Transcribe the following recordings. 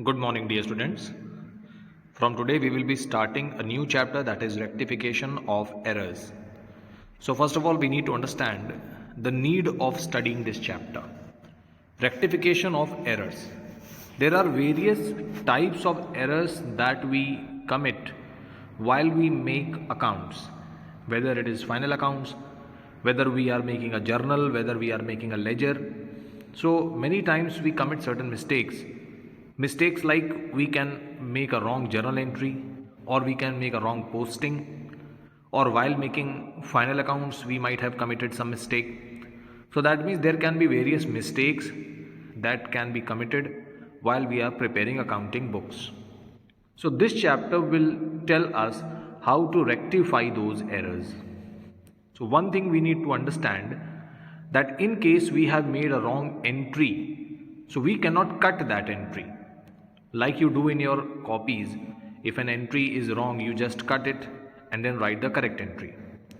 Good morning, dear students. From today, we will be starting a new chapter, that is rectification of errors. So, first of all, we need to understand the need of studying this chapter. Rectification of errors. There are various types of errors that we commit while we make accounts, whether it is final accounts, whether we are making a journal, whether we are making a ledger. So, many times we commit certain mistakes. Mistakes like we can make a wrong journal entry, or we can make a wrong posting, or while making final accounts we might have committed some mistake. So that means there can be various mistakes that can be committed while we are preparing accounting books. So this chapter will tell us how to rectify those errors. So one thing we need to understand, that in case we have made a wrong entry, so we cannot cut that entry like you do in your copies. If an entry is wrong, you just cut it and then write the correct entry.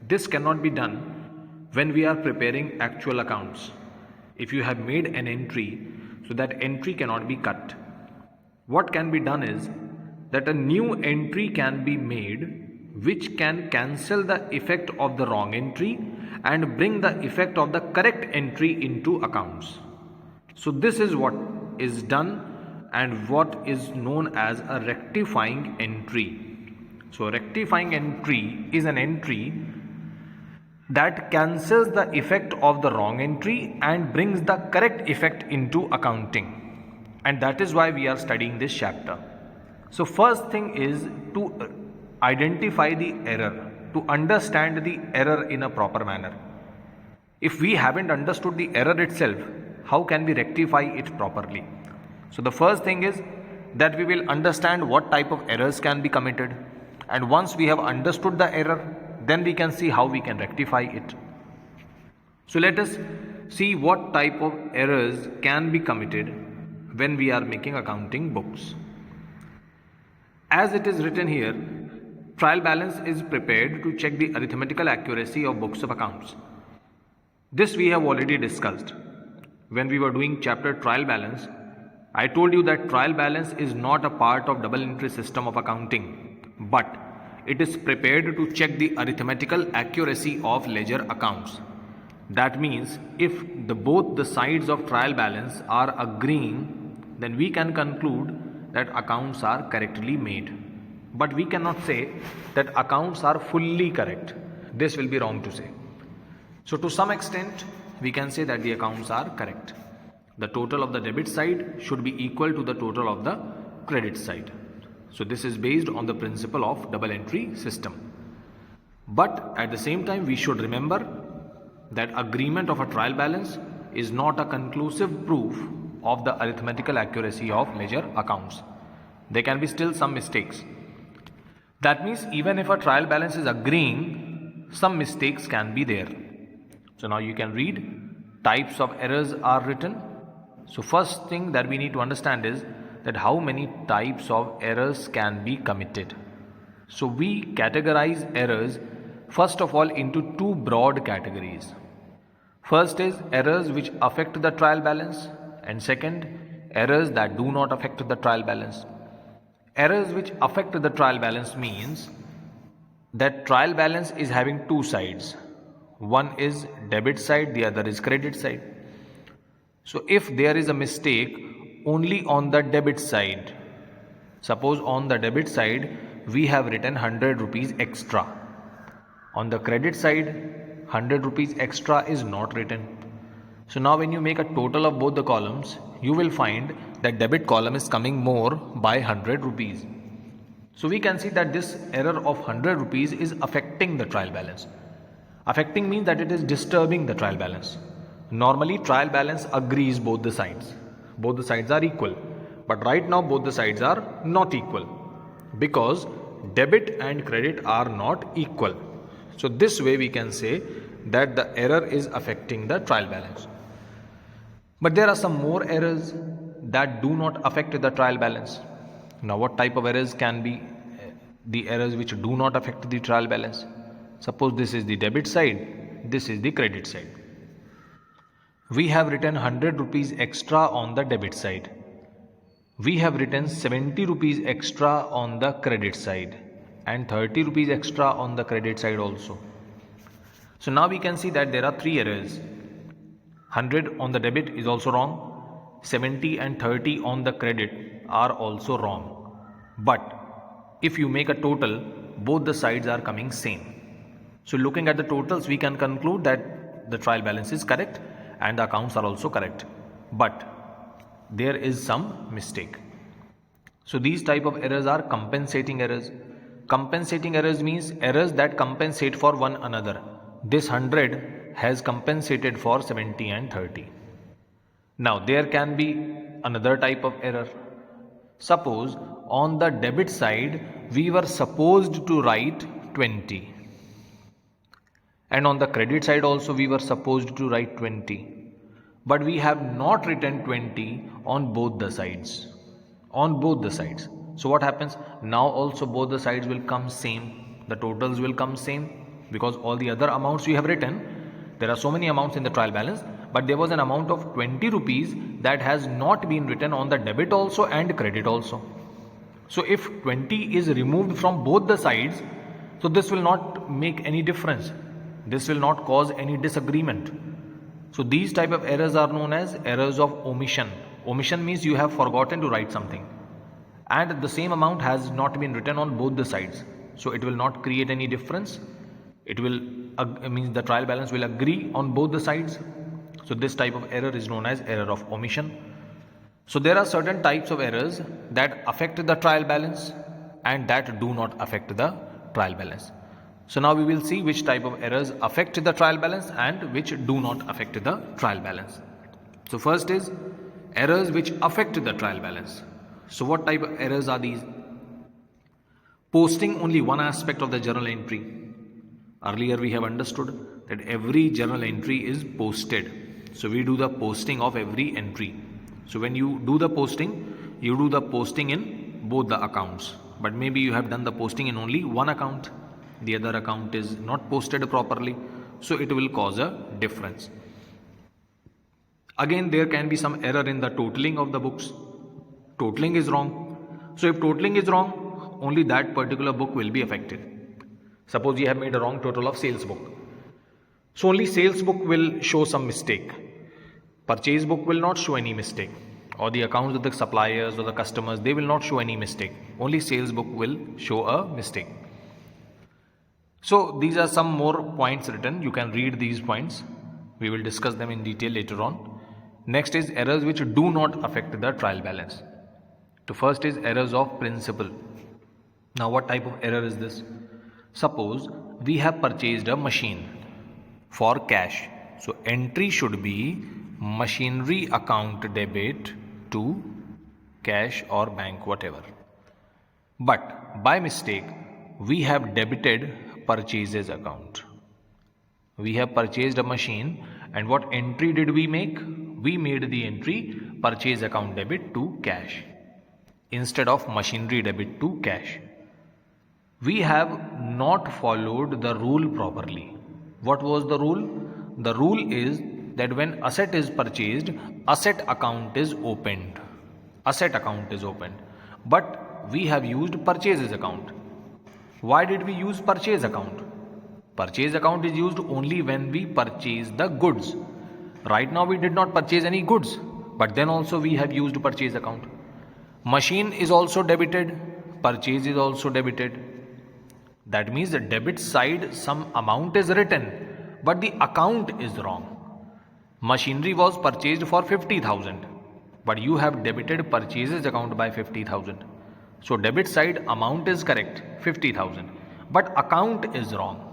This cannot be done when we are preparing actual accounts. If you have made an entry, so that entry cannot be cut. What can be done is that a new entry can be made which can cancel the effect of the wrong entry and bring the effect of the correct entry into accounts. So this is what is done and what is known as a rectifying entry. So rectifying entry is an entry that cancels the effect of the wrong entry and brings the correct effect into accounting. And that is why we are studying this chapter. So first thing is to identify the error, to understand the error in a proper manner. If we haven't understood the error itself, how can we rectify it properly? So the first thing is that we will understand what type of errors can be committed, and once we have understood the error, then we can see how we can rectify it. So let us see what type of errors can be committed when we are making accounting books. As it is written here, trial balance is prepared to check the arithmetical accuracy of books of accounts. This we have already discussed. When we were doing chapter trial balance, I told you that trial balance is not a part of double entry system of accounting, but it is prepared to check the arithmetical accuracy of ledger accounts. That means if both the sides of trial balance are agreeing, then we can conclude that accounts are correctly made. But we cannot say that accounts are fully correct. This will be wrong to say. So to some extent, we can say that the accounts are correct. The total of the debit side should be equal to the total of the credit side. So this is based on the principle of double entry system. But at the same time, we should remember that agreement of a trial balance is not a conclusive proof of the arithmetical accuracy of ledger accounts. There can be still some mistakes. That means even if a trial balance is agreeing, some mistakes can be there. So now you can read types of errors are written. So first thing that we need to understand is that how many types of errors can be committed. So we categorize errors first of all into two broad categories. First is errors which affect the trial balance, and second, errors that do not affect the trial balance. Errors which affect the trial balance means that trial balance is having two sides. One is debit side, the other is credit side. So if there is a mistake only on the debit side, suppose on the debit side we have written 100 rupees extra. On the credit side, 100 rupees extra is not written. So now when you make a total of both the columns, you will find that debit column is coming more by 100 rupees. So we can see that this error of 100 rupees is affecting the trial balance. Affecting means that it is disturbing the trial balance. Normally trial balance agrees both the sides. Both the sides are equal. But right now both the sides are not equal because debit and credit are not equal. So this way we can say that the error is affecting the trial balance. But there are some more errors that do not affect the trial balance. Now what type of errors can be the errors which do not affect the trial balance? Suppose this is the debit side, this is the credit side. We have written 100 rupees extra on the debit side. we have written 70 rupees extra on the credit side and 30 rupees extra on the credit side also. So now we can see that there are three errors. 100 on the debit is also wrong. 70 and 30 on the credit are also wrong. But if you make a total, both the sides are coming same. So looking at the totals, we can conclude that the trial balance is correct and the accounts are also correct. But there is some mistake. So these type of errors are compensating errors. Compensating errors means errors that compensate for one another. This 100 has compensated for 70 and 30. Now there can be another type of error. Suppose on the debit side we were supposed to write 20 and on the credit side also we were supposed to write 20, but we have not written 20 on both the sides. So what happens? Now also both the sides will come same. The totals will come same because all the other amounts we have written. There are so many amounts in the trial balance, but there was an amount of 20 rupees that has not been written on the debit also and credit also. So if 20 is removed from both the sides, so this will not make any difference. This will not cause any disagreement. So these type of errors are known as errors of omission. Omission means you have forgotten to write something and the same amount has not been written on both the sides. So it will not create any difference. It will means the trial balance will agree on both the sides. So this type of error is known as error of omission. So there are certain types of errors that affect the trial balance and that do not affect the trial balance. So now we will see which type of errors affect the trial balance and which do not affect the trial balance. So first is errors which affect the trial balance. So what type of errors are these? Posting only one aspect of the journal entry. Earlier we have understood that every journal entry is posted. So we do the posting of every entry. So when you do the posting, you do the posting in both the accounts. But maybe you have done the posting in only one account. The other account is not posted properly. So it will cause a difference. Again, there can be some error in the totaling of the books. Totaling is wrong. So if totaling is wrong, only that particular book will be affected. Suppose you have made a wrong total of sales book. So only sales book will show some mistake. Purchase book will not show any mistake. Or the accounts of the suppliers or the customers, they will not show any mistake. Only sales book will show a mistake. So these are some more points written. You can read these points. We will discuss them in detail later on. Next is errors which do not affect the trial balance. So first is errors of principle. Now what type of error is this? Suppose we have purchased a machine for cash. So entry should be machinery account debit to cash or bank, whatever. But by mistake, we have debited purchases account. We have purchased a machine and what entry did we make? We made the entry purchase account debit to cash instead of machinery debit to cash. We have not followed the rule properly. What was the rule? The rule is that when asset is purchased, asset account is opened. Asset account is opened. But we have used purchases account. Why did we use purchase account? Purchase account is used only when we purchase the goods. Right now we did not purchase any goods, but then also we have used purchase account. Machine is also debited, purchase is also debited. That means the debit side some amount is written, but the account is wrong. Machinery was purchased for 50,000, but you have debited purchases account by 50,000. So debit side amount is correct, 50,000, but account is wrong.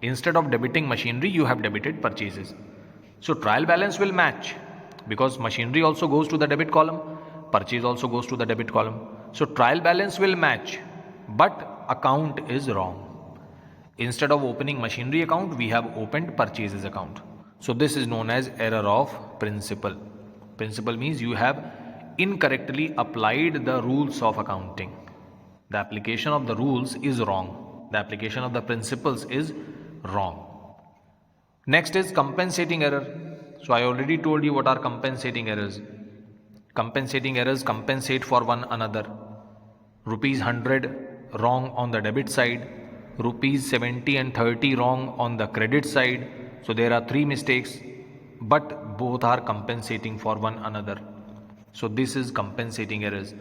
Instead of debiting machinery, you have debited purchases. So trial balance will match because machinery also goes to the debit column, purchase also goes to the debit column. So trial balance will match, but account is wrong. Instead of opening machinery account, we have opened purchases account. So this is known as error of principle. Principle means you have incorrectly applied the rules of accounting. The application of the rules is wrong. The application of the principles is wrong. Next is compensating error. So I already told you what are compensating errors. Compensating errors compensate for one another. Rupees 100 wrong on the debit side, rupees 70 and 30 wrong on the credit side. So there are three mistakes, but both are compensating for one another. So this is compensating errors.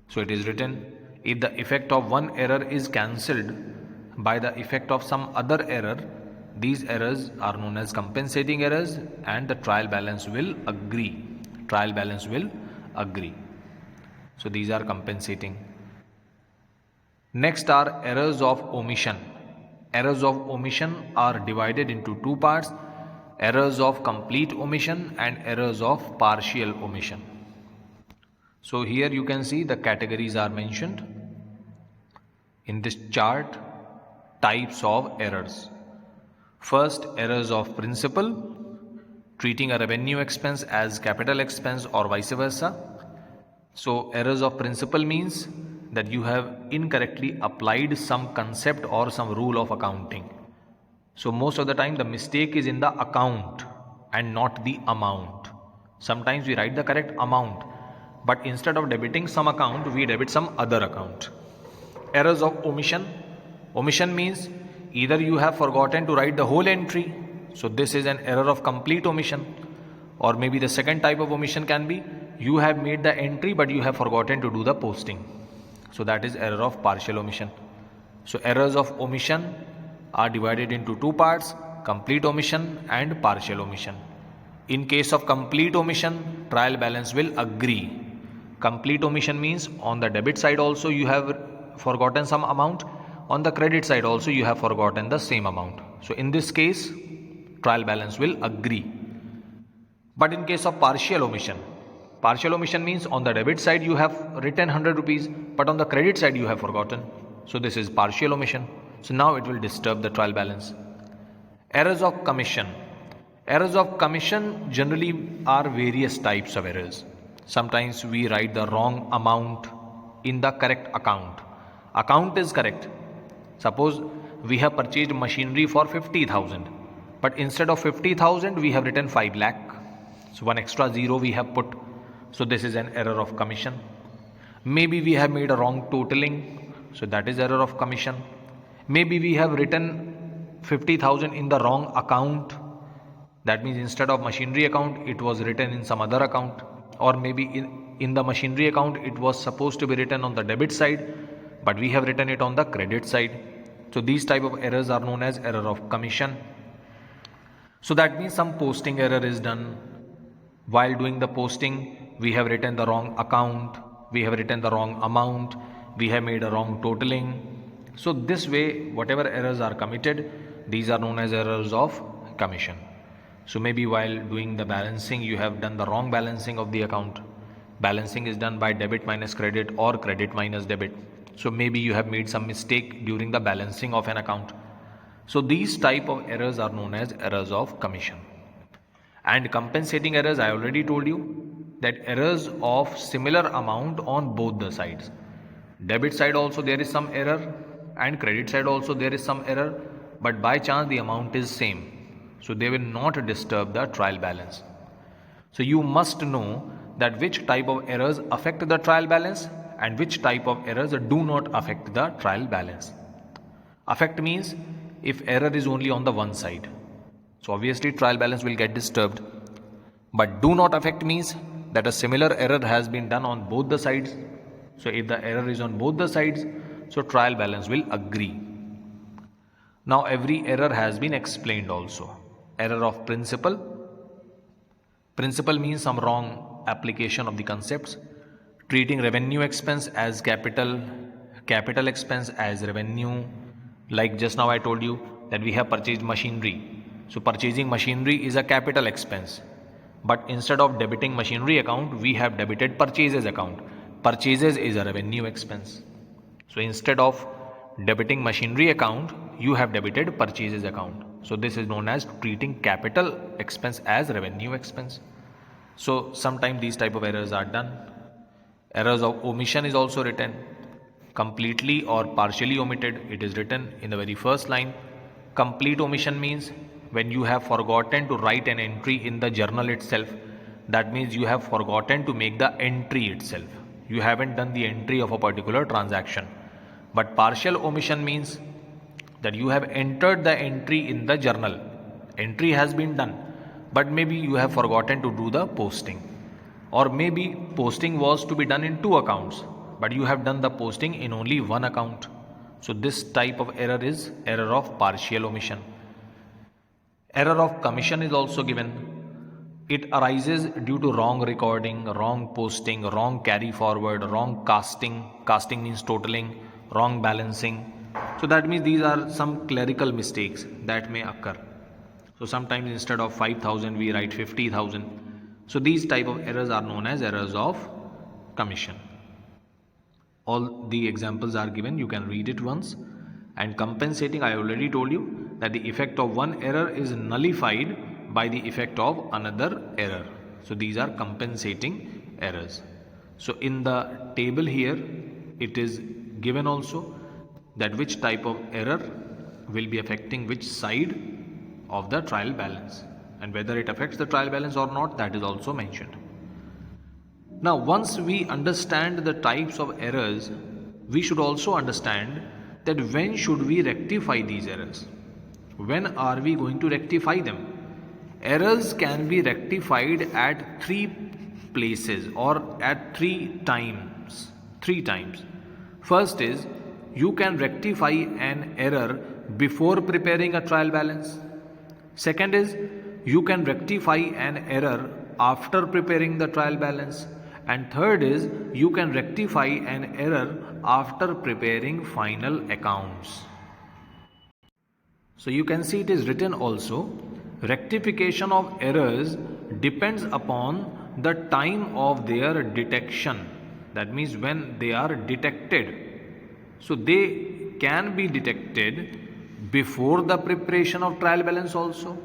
So it is written, if the effect of one error is cancelled by the effect of some other error, these errors are known as compensating errors, and the trial balance will agree. Trial balance will agree. So these are compensating. Next are errors of omission. Errors of omission are divided into two parts: errors of complete omission and errors of partial omission. So here you can see the categories are mentioned in this chart. Types of errors. First, errors of principle, treating a revenue expense as capital expense or vice versa. So errors of principle means that you have incorrectly applied some concept or some rule of accounting. So most of the time the mistake is in the account and not the amount. Sometimes we write the correct amount, but instead of debiting some account, we debit some other account. Errors of omission. Omission means either you have forgotten to write the whole entry, so this is an error of complete omission, or maybe the second type of omission can be you have made the entry but you have forgotten to do the posting. So that is error of partial omission. So errors of omission are divided into two parts: complete omission and partial omission. In case of complete omission, trial balance will agree. Complete omission means on the debit side also you have forgotten some amount, on the credit side also you have forgotten the same amount. So in this case, trial balance will agree. But in case of partial omission means on the debit side you have written 100 rupees, but on the credit side you have forgotten. So this is partial omission. So now it will disturb the trial balance. Errors of commission. Errors of commission generally are various types of errors. Sometimes we write the wrong amount in the correct account. Account is correct. Suppose we have purchased machinery for 50,000, but instead of 50,000 we have written 5 lakh. So one extra zero we have put. So this is an error of commission. Maybe we have made a wrong totaling. So that is error of commission. Maybe we have written 50,000 in the wrong account. That means instead of machinery account, it was written in some other account. Or maybe in the machinery account, it was supposed to be written on the debit side, but we have written it on the credit side. So these type of errors are known as error of commission. So that means some posting error is done. While doing the posting, we have written the wrong account, we have written the wrong amount, we have made a wrong totaling. So this way, whatever errors are committed, these are known as errors of commission. So maybe while doing the balancing, you have done the wrong balancing of the account. Balancing is done by debit minus credit or credit minus debit. So maybe you have made some mistake during the balancing of an account. So these type of errors are known as errors of commission. And compensating errors, I already told you that errors of similar amount on both the sides. Debit side also there is some error and credit side also there is some error, but by chance the amount is same. So they will not disturb the trial balance. So you must know that which type of errors affect the trial balance and which type of errors do not affect the trial balance. Affect means if error is only on the one side, so obviously trial balance will get disturbed. But do not affect means that a similar error has been done on both the sides. So if the error is on both the sides, so trial balance will agree. Now every error has been explained also. Error of principle. Principle means some wrong application of the concepts. Treating revenue expense as capital, capital expense as revenue. Like just now I told you that we have purchased machinery. So purchasing machinery is a capital expense. But instead of debiting machinery account, we have debited purchases account. Purchases is a revenue expense. So instead of debiting machinery account, you have debited purchases account. So this is known as treating capital expense as revenue expense. So sometimes these type of errors are done. Errors of omission is also written. Completely or partially omitted, it is written in the very first line. Complete omission means when you have forgotten to write an entry in the journal itself, That means you have forgotten to make the entry itself. You haven't done the entry of a particular transaction. But partial omission means that you have entered the entry in the journal. Entry has been done, but maybe you have forgotten to do the posting. Or maybe posting was to be done in 2 accounts, but you have done the posting in only 1 account. So this type of error is error of partial omission. Error of commission is also given. It arises due to wrong recording, wrong posting, wrong carry forward, wrong casting. Casting means totaling, wrong balancing. So that means these are some clerical mistakes that may occur. So sometimes instead of 5,000 we write 50,000. So these type of errors are known as errors of commission. All the examples are given, you can read it once. And compensating, I already told you that the effect of one error is nullified by the effect of another error. So these are compensating errors. So in the table here, it is given also that which type of error will be affecting which side of the trial balance, and whether it affects the trial balance or not, that is also mentioned. Now, once we understand the types of errors, we should also understand that when should we rectify these errors? When are we going to rectify them? Errors can be rectified at 3 places or at 3 times. 3 times. First is, you can rectify an error before preparing a trial balance. Second is, you can rectify an error after preparing the trial balance. And third is, you can rectify an error after preparing final accounts. So you can see it is written also, rectification of errors depends upon the time of their detection. That means when they are detected. So they can be detected before the preparation of trial balance also,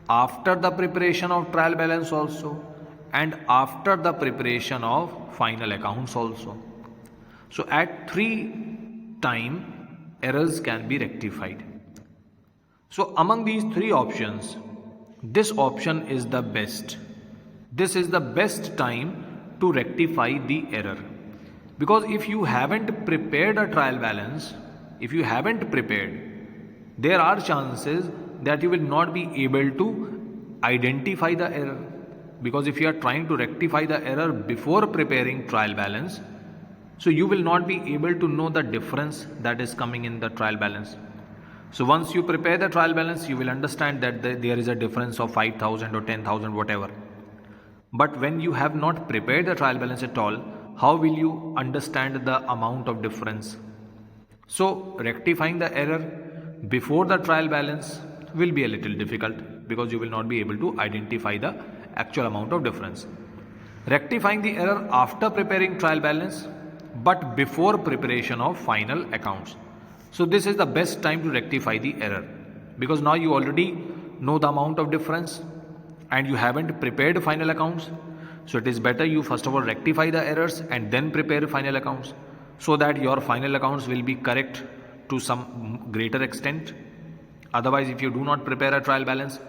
after the preparation of trial balance also, and after the preparation of final accounts also. So at 3 times errors can be rectified. So among these 3 options, this option is the best. This is the best time to rectify the error. Because if you haven't prepared a trial balance, if you haven't prepared, there are chances that you will not be able to identify the error. Because if you are trying to rectify the error before preparing trial balance, so you will not be able to know the difference that is coming in the trial balance. So once you prepare the trial balance, you will understand that there is a difference of 5,000 or 10,000, whatever. But when you have not prepared the trial balance at all, how will you understand the amount of difference? So rectifying the error before the trial balance will be a little difficult because you will not be able to identify the actual amount of difference. Rectifying the error after preparing trial balance but before preparation of final accounts. So this is the best time to rectify the error because now you already know the amount of difference and you haven't prepared final accounts. So it is better you first of all rectify the errors and then prepare final accounts so that your final accounts will be correct to some greater extent. Otherwise, if you do not prepare a trial balance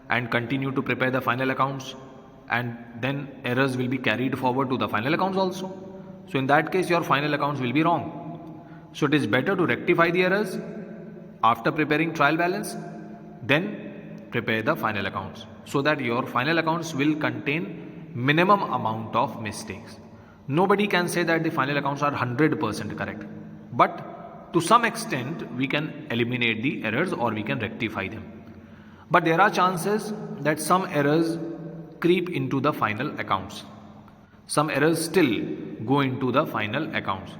and continue to prepare the final accounts, and then errors will be carried forward to the final accounts also. So in that case, your final accounts will be wrong. So it is better to rectify the errors after preparing trial balance, then prepare the final accounts so that your final accounts will contain minimum amount of mistakes. Nobody can say that the final accounts are 100% correct, but to some extent we can eliminate the errors or we can rectify them. But there are chances that some errors creep into the final accounts. Some errors still go into the final accounts.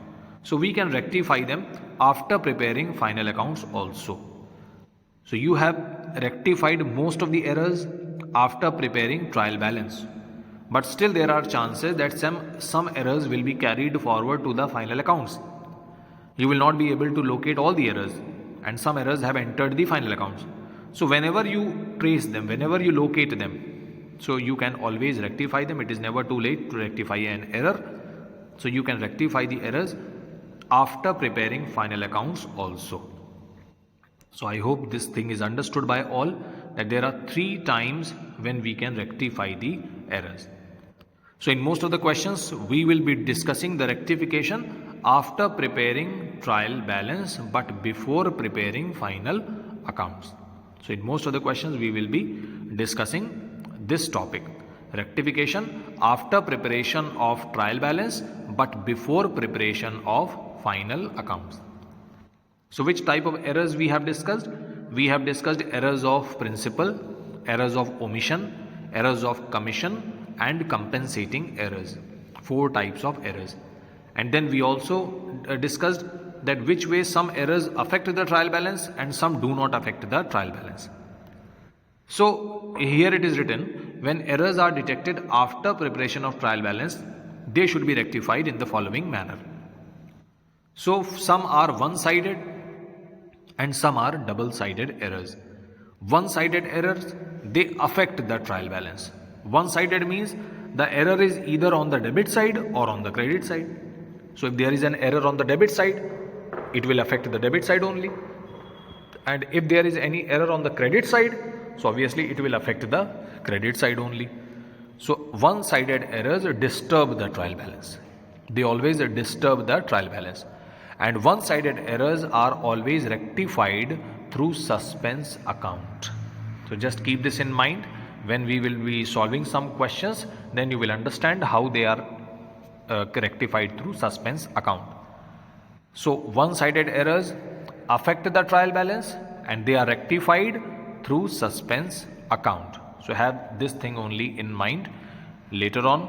So we can rectify them after preparing final accounts also. So you have rectified most of the errors after preparing trial balance. But still there are chances that some errors will be carried forward to the final accounts. You will not be able to locate all the errors and some errors have entered the final accounts. So whenever you trace them, whenever you locate them, so you can always rectify them. It is never too late to rectify an error. So you can rectify the errors after preparing final accounts also. So I hope this thing is understood by all, that there are 3 times when we can rectify the errors. So in most of the questions, we will be discussing the rectification after preparing trial balance but before preparing final accounts. So in most of the questions, we will be discussing this topic, rectification after preparation of trial balance but before preparation of final accounts. So which type of errors we have discussed? We have discussed errors of principal, errors of omission, errors of commission and compensating errors. 4 types of errors. And then we also discussed that which way some errors affect the trial balance and some do not affect the trial balance. So here it is written, when errors are detected after preparation of trial balance, they should be rectified in the following manner. So some are one-sided and some are double-sided errors. One-sided errors, they affect the trial balance. One-sided means the error is either on the debit side or on the credit side. So if there is an error on the debit side, it will affect the debit side only. And if there is any error on the credit side, so obviously it will affect the credit side only. So one-sided errors disturb the trial balance. They always disturb the trial balance. And one-sided errors are always rectified through suspense account. So just keep this in mind. When we will be solving some questions, then you will understand how they are rectified through suspense account. So one-sided errors affect the trial balance and they are rectified through suspense account. So have this thing only in mind. Later on,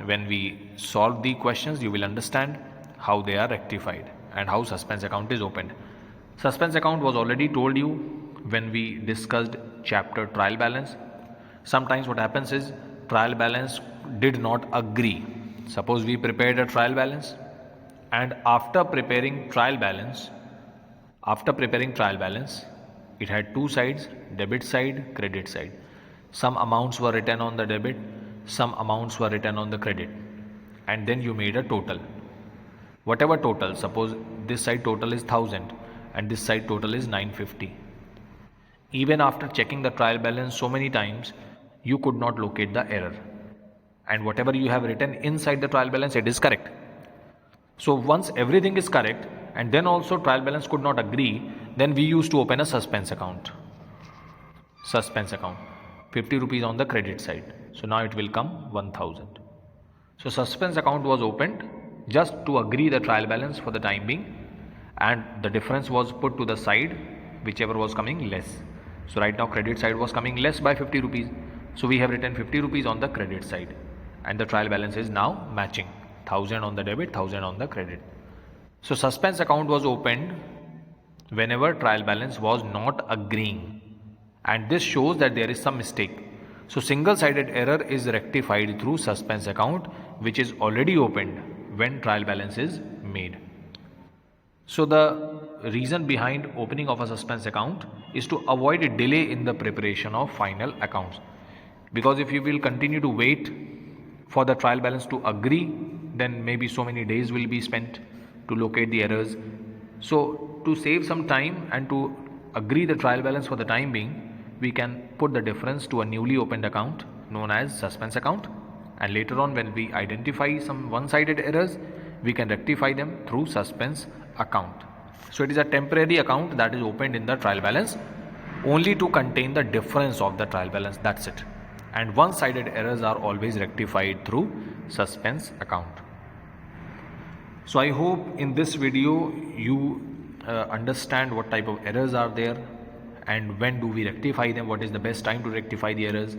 when we solve the questions, you will understand how they are rectified and how suspense account is opened. Suspense account was already told you when we discussed chapter trial balance. Sometimes what happens is trial balance did not agree. Suppose we prepared a trial balance and after preparing trial balance, it had 2 sides, debit side, credit side. Some amounts were written on the debit, some amounts were written on the credit, and then you made a total. Whatever total, suppose this side total is 1000 and this side total is 950. Even after checking the trial balance so many times, you could not locate the error. And whatever you have written inside the trial balance, it is correct. So once everything is correct and then also trial balance could not agree, then we used to open a suspense account. Suspense account. 50 rupees on the credit side. So now it will come 1000. So suspense account was opened just to agree the trial balance for the time being, and the difference was put to the side whichever was coming less. So right now credit side was coming less by 50 rupees. So we have written 50 rupees on the credit side and the trial balance is now matching. 1000 on the debit, 1000 on the credit. So suspense account was opened whenever trial balance was not agreeing, and this shows that there is some mistake. So single-sided error is rectified through suspense account, which is already opened when trial balance is made. So the reason behind opening of a suspense account is to avoid a delay in the preparation of final accounts. Because if you will continue to wait for the trial balance to agree, then maybe so many days will be spent to locate the errors. So to save some time and to agree the trial balance for the time being, we can put the difference to a newly opened account known as suspense account, and later on when we identify some one-sided errors, we can rectify them through suspense account. So it is a temporary account that is opened in the trial balance only to contain the difference of the trial balance, that's it. And one-sided errors are always rectified through suspense account. So I hope in this video you understand what type of errors are there and when do we rectify them, what is the best time to rectify the errors,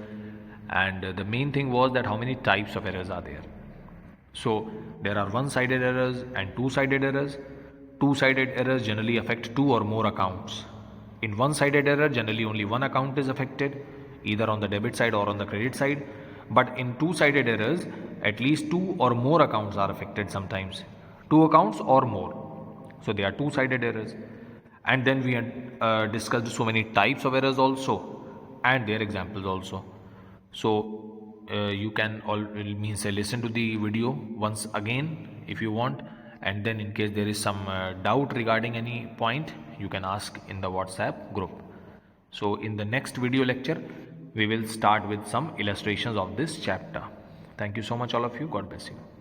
and the main thing was that how many types of errors are there. So there are one-sided errors and two-sided errors. Two-sided errors generally affect 2 or more accounts. In one-sided error, generally only one account is affected, either on the debit side or on the credit side. But in two-sided errors, at least 2 or more accounts are affected sometimes. 2 accounts or more. So they are two-sided errors. And then we had discussed so many types of errors also and their examples also. So you can listen to the video once again if you want, and then in case there is some doubt regarding any point, you can ask in the WhatsApp group. So in the next video lecture, we will start with some illustrations of this chapter. Thank you so much all of you. God bless you.